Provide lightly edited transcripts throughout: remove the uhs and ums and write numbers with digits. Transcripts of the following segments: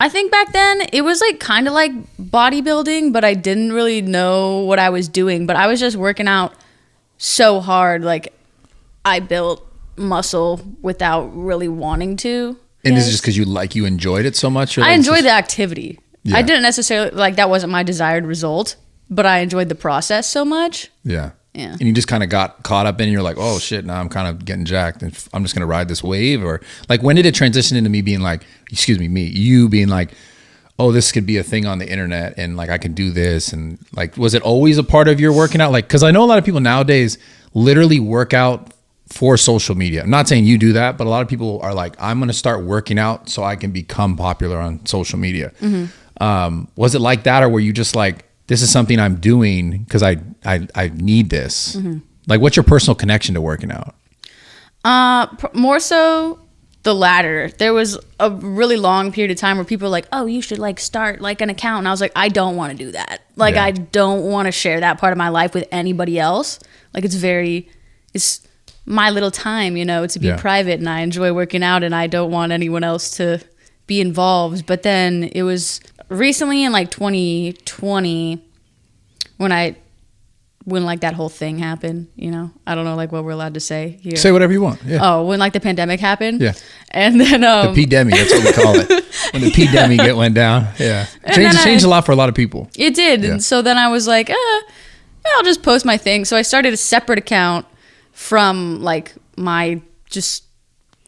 I think back then it was like kind of like bodybuilding, but I didn't really know what I was doing. But I was just working out so hard. Like I built muscle without really wanting to. And is it just because you enjoyed it so much? I enjoyed the activity. Yeah. I didn't necessarily, like, that wasn't my desired result, but I enjoyed the process so much. Yeah. And you just kind of got caught up in it. You're like, oh shit, now I'm kind of getting jacked and I'm just going to ride this wave. Or like, when did it transition into me being like, you being like, oh, this could be a thing on the internet and like I can do this? And like, was it always a part of your working out? Like, because I know a lot of people nowadays literally work out for social media. I'm not saying you do that, but a lot of people are like, I'm going to start working out so I can become popular on social media. Mm-hmm. Was it like that, or were you just like, this is something I'm doing because I need this? Mm-hmm. Like, what's your personal connection to working out? More so the latter. There was a really long period of time where people were like, oh, you should like start like an account. And I was like, I don't want to do that. Like, I don't want to share that part of my life with anybody else. Like, it's my little time, you know, to be private, and I enjoy working out and I don't want anyone else to be involved. But then it was recently in like 2020 when like that whole thing happened, you know, I don't know like what we're allowed to say here. Say whatever you want. Yeah. Oh, when like the pandemic happened. Yeah. And then the P-demi, that's what we call it. When the P-demi went down. Yeah. It changed a lot for a lot of people. It did. Yeah. And so then I was like, I'll just post my thing. So I started a separate account from like my just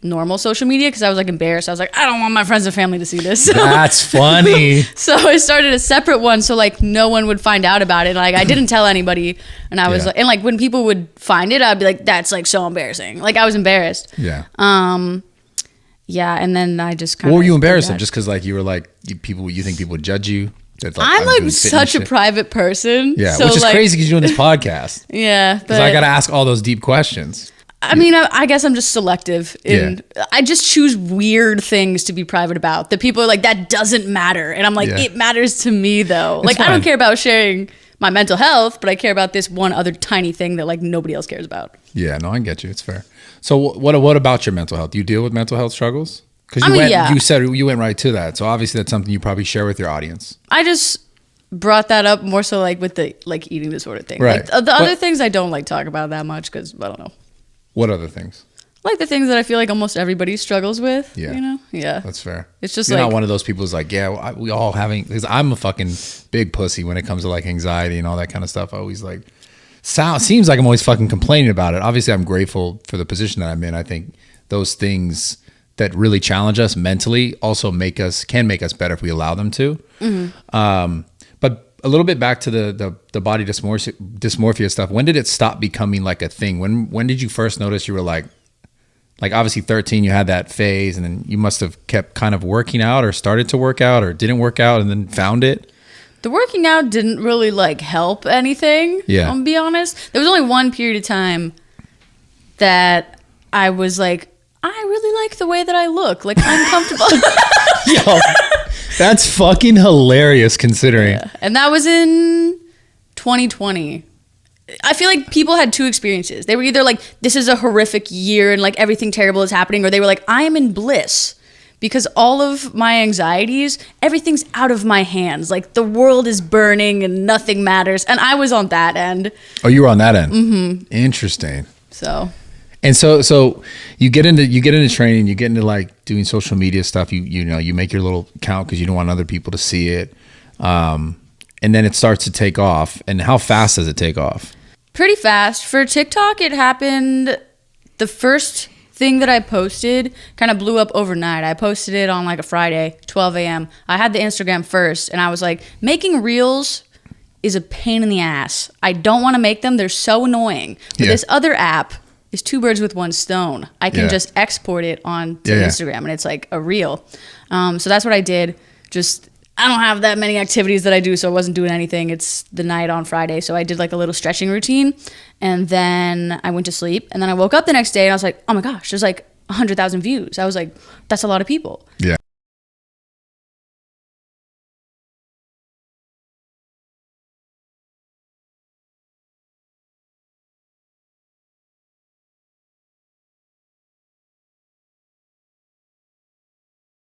normal social media because I was like embarrassed. I was like, I don't want my friends and family to see this. That's funny. So I started a separate one so like no one would find out about it. Like I didn't tell anybody, and I was like, and like when people would find it, I'd be like, that's like so embarrassing. Like I was embarrassed. Yeah. Yeah, and then I just kind of. What were you embarrassed of? Just because like you were like you think people would judge you? Like, I'm like such a private person. Yeah, so which is like, crazy because you're doing this podcast. Yeah. Because I got to ask all those deep questions. I mean, I guess I'm just selective. I just choose weird things to be private about. The people are like, that doesn't matter. And I'm like, it matters to me though. It's like, fine. I don't care about sharing my mental health, but I care about this one other tiny thing that like nobody else cares about. Yeah, no, I get you. It's fair. So what about your mental health? Do you deal with mental health struggles? Because you said you went right to that. So obviously that's something you probably share with your audience. I just brought that up more so like with the like eating disorder thing. Right. Like, the other things I don't like talk about that much because I don't know. What other things? Like the things that I feel like almost everybody struggles with. Yeah. You know? Yeah. That's fair. It's just You're like. not one of those people who's like, yeah, we all having, because I'm a fucking big pussy when it comes to like anxiety and all that kind of stuff. I always like, seems like I'm always fucking complaining about it. Obviously I'm grateful for the position that I'm in. I think those things that really challenge us mentally also can make us better if we allow them to. Mm-hmm. But a little bit back to the body dysmorphia stuff. When did it stop becoming like a thing? When did you first notice you were like obviously 13, you had that phase, and then you must have kept kind of working out or started to work out or didn't work out and then found it? The working out didn't really like help anything. Yeah. I'm gonna be honest. There was only one period of time that I was like, I really like the way that I look. Like, I'm comfortable. Yo, that's fucking hilarious considering. Yeah. And that was in 2020. I feel like people had two experiences. They were either like, this is a horrific year and like everything terrible is happening, or they were like, I am in bliss because all of my anxieties, everything's out of my hands. Like the world is burning and nothing matters. And I was on that end. Oh, you were on that end? Mm-hmm. Interesting. So... And so you get into training, you get into like doing social media stuff. You make your little account because you don't want other people to see it, and then it starts to take off. And how fast does it take off? Pretty fast. For TikTok, it happened. The first thing that I posted kind of blew up overnight. I posted it on like a Friday, 12 a.m. I had the Instagram first, and I was like, making reels is a pain in the ass. I don't want to make them. They're so annoying. But this other app is two birds with one stone. I can just export it on to Instagram, and it's like a reel. So that's what I did. Just, I don't have that many activities that I do, so I wasn't doing anything. It's the night on Friday, so I did like a little stretching routine, and then I went to sleep, and then I woke up the next day, and I was like, oh my gosh, there's like 100,000 views. I was like, that's a lot of people. Yeah.